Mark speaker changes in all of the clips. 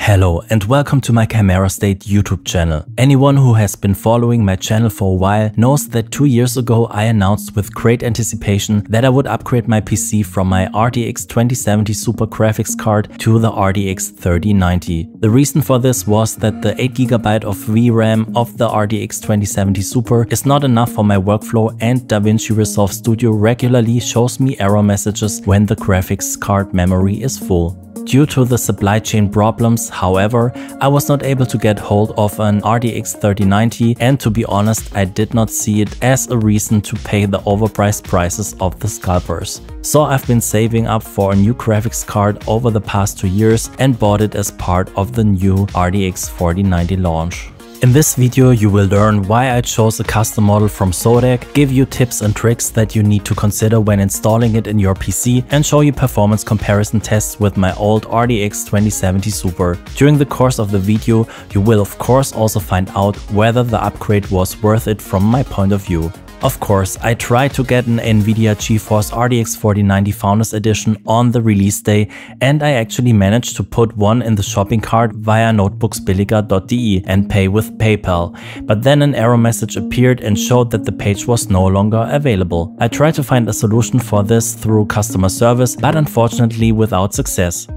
Speaker 1: Hello and welcome to my Camera State YouTube channel. Anyone who has been following my channel for a while knows that 2 years ago I announced with great anticipation that I would upgrade my PC from my RTX 2070 Super graphics card to the RTX 3090. The reason for this was that the 8GB of VRAM of the RTX 2070 Super is not enough for my workflow, and Davinci Resolve Studio regularly shows me error messages when the graphics card memory is full. Due to the supply chain problems, however, I was not able to get hold of an RTX 3090, and to be honest, I did not see it as a reason to pay the overpriced prices of the scalpers. So I've been saving up for a new graphics card over the past 2 years and bought it as part of the new RTX 4090 launch. In this video you will learn why I chose a custom model from Zotac, give you tips and tricks that you need to consider when installing it in your PC, and show you performance comparison tests with my old RTX 2070 Super. During the course of the video you will of course also find out whether the upgrade was worth it from my point of view. Of course, I tried to get an NVIDIA GeForce RTX 4090 Founders Edition on the release day, and I actually managed to put one in the shopping cart via notebooksbilliger.de and pay with PayPal. But then an error message appeared and showed that the page was no longer available. I tried to find a solution for this through customer service, but unfortunately without success.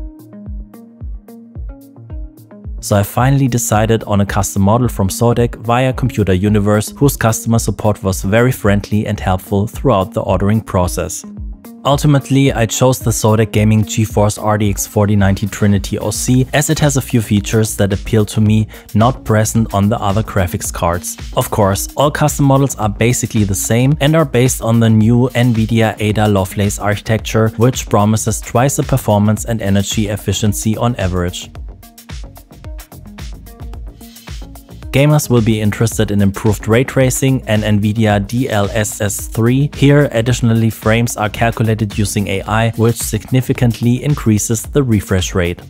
Speaker 1: So I finally decided on a custom model from Zotac via Computer Universe, whose customer support was very friendly and helpful throughout the ordering process. Ultimately, I chose the ZOTAC Gaming GeForce RTX 4090 Trinity OC as it has a few features that appeal to me, not present on the other graphics cards. Of course, all custom models are basically the same and are based on the new NVIDIA Ada Lovelace architecture, which promises twice the performance and energy efficiency on average. Gamers will be interested in improved Raytracing and NVIDIA DLSS 3. Here, additionally, frames are calculated using AI, which significantly increases the refresh rate.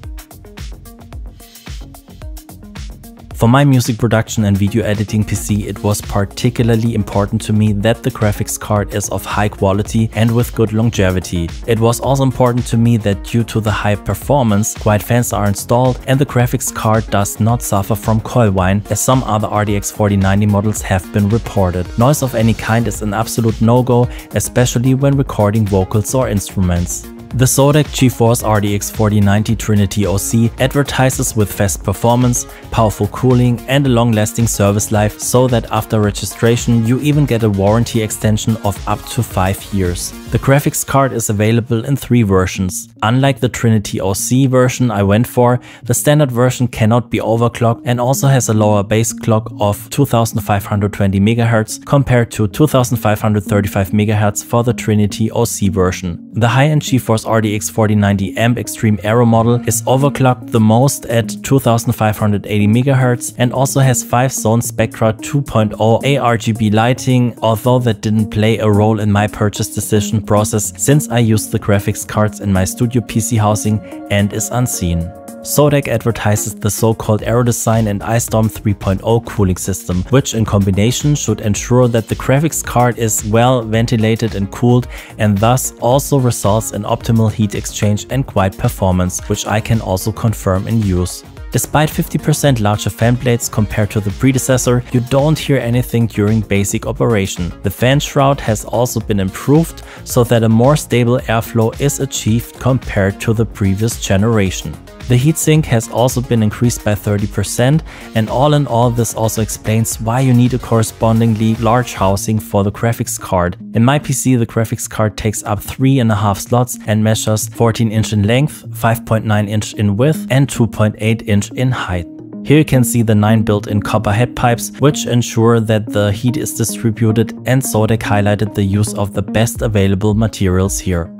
Speaker 1: For my music production and video editing PC, it was particularly important to me that the graphics card is of high quality and with good longevity. It was also important to me that due to the high performance, quiet fans are installed and the graphics card does not suffer from coil whine, as some other RTX 4090 models have been reported. Noise of any kind is an absolute no-go, especially when recording vocals or instruments. The Zotac GeForce RTX 4090 Trinity OC advertises with fast performance, powerful cooling and a long-lasting service life, so that after registration you even get a warranty extension of up to 5 years. The graphics card is available in 3 versions. Unlike the Trinity OC version I went for, the standard version cannot be overclocked and also has a lower base clock of 2520 MHz compared to 2535 MHz for the Trinity OC version. The high-end GeForce RTX 4090 AMP Extreme Aero model is overclocked the most at 2580 MHz and also has 5-zone Spectra 2.0 ARGB lighting, although that didn't play a role in my purchase decision process since I used the graphics cards in my studio PC housing and is unseen. Zotac advertises the so-called Aero Design and iStorm 3.0 cooling system, which in combination should ensure that the graphics card is well ventilated and cooled, and thus also results in optimal heat exchange and quiet performance, which I can also confirm in use. Despite 50% larger fan blades compared to the predecessor, you don't hear anything during basic operation. The fan shroud has also been improved so that a more stable airflow is achieved compared to the previous generation. The heatsink has also been increased by 30%, and all in all this also explains why you need a correspondingly large housing for the graphics card. In my PC the graphics card takes up 3.5 slots and measures 14 inch in length, 5.9 inch in width and 2.8 inch in height. Here you can see the 9 built-in copper head pipes, which ensure that the heat is distributed, and Zotac highlighted the use of the best available materials here.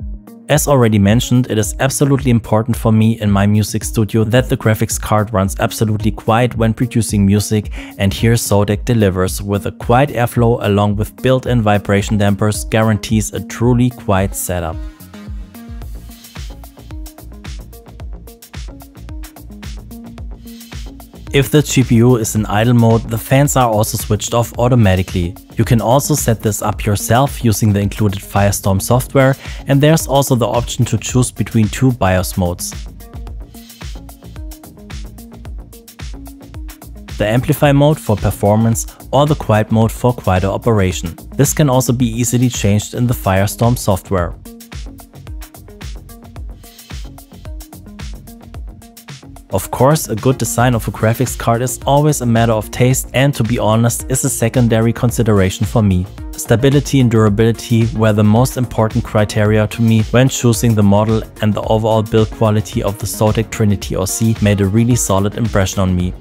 Speaker 1: As already mentioned, it is absolutely important for me in my music studio that the graphics card runs absolutely quiet when producing music, and here Zotac delivers with a quiet airflow along with built-in vibration dampers guarantees a truly quiet setup. If the GPU is in idle mode, the fans are also switched off automatically. You can also set this up yourself using the included Firestorm software, and there's also the option to choose between 2 BIOS modes. the amplify mode for performance or the quiet mode for quieter operation. This can also be easily changed in the Firestorm software. Of course, a good design of a graphics card is always a matter of taste and, to be honest, is a secondary consideration for me. Stability and durability were the most important criteria to me when choosing the model, and the overall build quality of the Zotac Trinity OC made a really solid impression on me.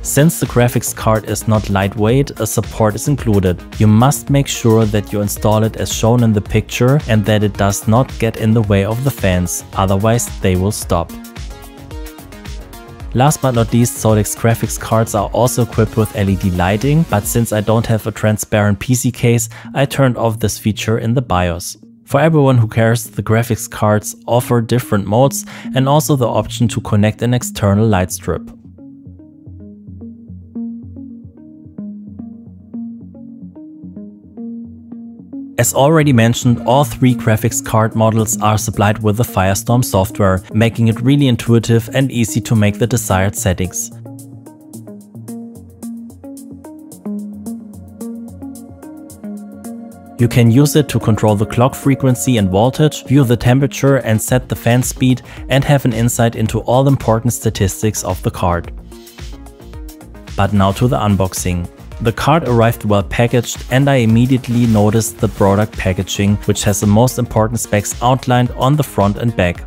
Speaker 1: Since the graphics card is not lightweight, a support is included. You must make sure that you install it as shown in the picture and that it does not get in the way of the fans, otherwise they will stop. Last but not least, Zotac's graphics cards are also equipped with LED lighting, but since I don't have a transparent PC case, I turned off this feature in the BIOS. For everyone who cares, the graphics cards offer different modes and also the option to connect an external light strip. As already mentioned, all three graphics card models are supplied with the Firestorm software, making it really intuitive and easy to make the desired settings. You can use it to control the clock frequency and voltage, view the temperature and set the fan speed, and have an insight into all important statistics of the card. But now to the unboxing. The card arrived well packaged and I immediately noticed the product packaging, which has the most important specs outlined on the front and back.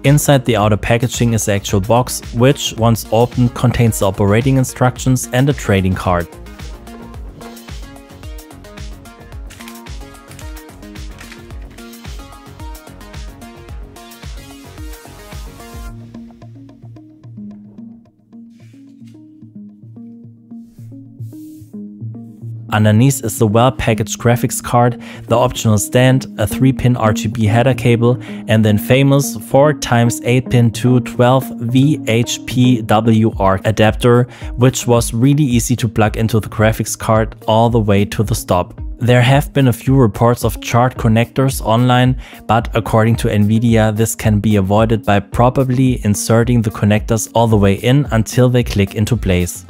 Speaker 1: Inside the outer packaging is the actual box, which, once opened, contains the operating instructions and a trading card. Underneath is the well-packaged graphics card, the optional stand, a 3-pin RGB header cable, and then famous 4x8-pin 212 VHPWR adapter, which was really easy to plug into the graphics card all the way to the stop. There have been a few reports of charred connectors online, but according to NVIDIA, this can be avoided by probably inserting the connectors all the way in until they click into place.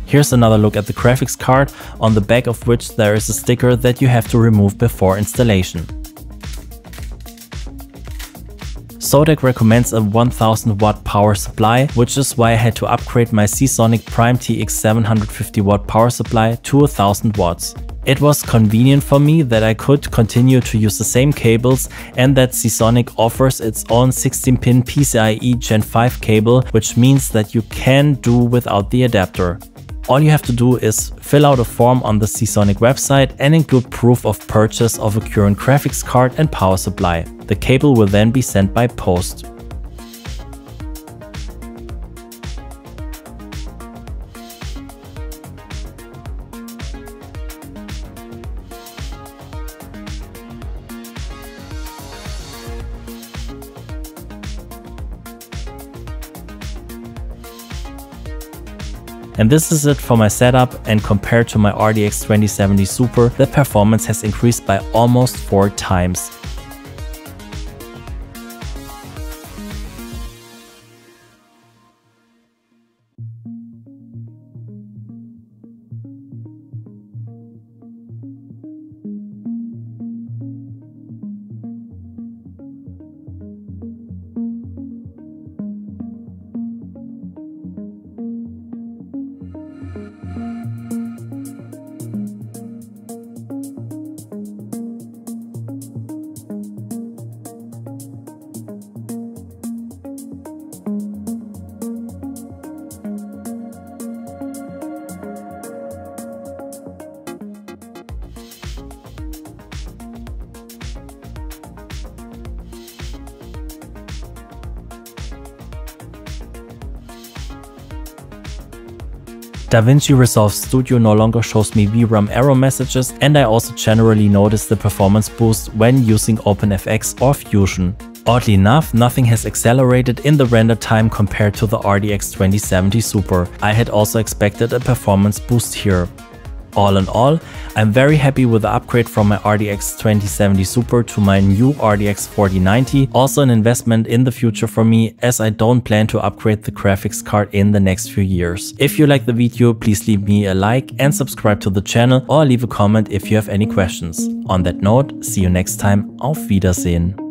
Speaker 1: Here's another look at the graphics card, on the back of which there is a sticker that you have to remove before installation. Zotac recommends a 1000 watt power supply, which is why I had to upgrade my Seasonic Prime TX 750 watt power supply to 1000 watts. It was convenient for me that I could continue to use the same cables and that Seasonic offers its own 16-pin PCIe Gen 5 cable, which means that you can do without the adapter. All you have to do is fill out a form on the Seasonic website and include proof of purchase of a current graphics card and power supply. The cable will then be sent by post. And this is it for my setup, and compared to my RTX 2070 Super, the performance has increased by almost 4 times. Davinci Resolve Studio no longer shows me VRAM error messages, and I also generally notice the performance boost when using OpenFX or Fusion. Oddly enough, nothing has accelerated in the render time compared to the RTX 2070 Super. I had also expected a performance boost here. All in all, I'm very happy with the upgrade from my RTX 2070 Super to my new RTX 4090, also an investment in the future for me as I don't plan to upgrade the graphics card in the next few years. If you like the video, please leave me a like and subscribe to the channel or leave a comment if you have any questions. On that note, see you next time, auf Wiedersehen.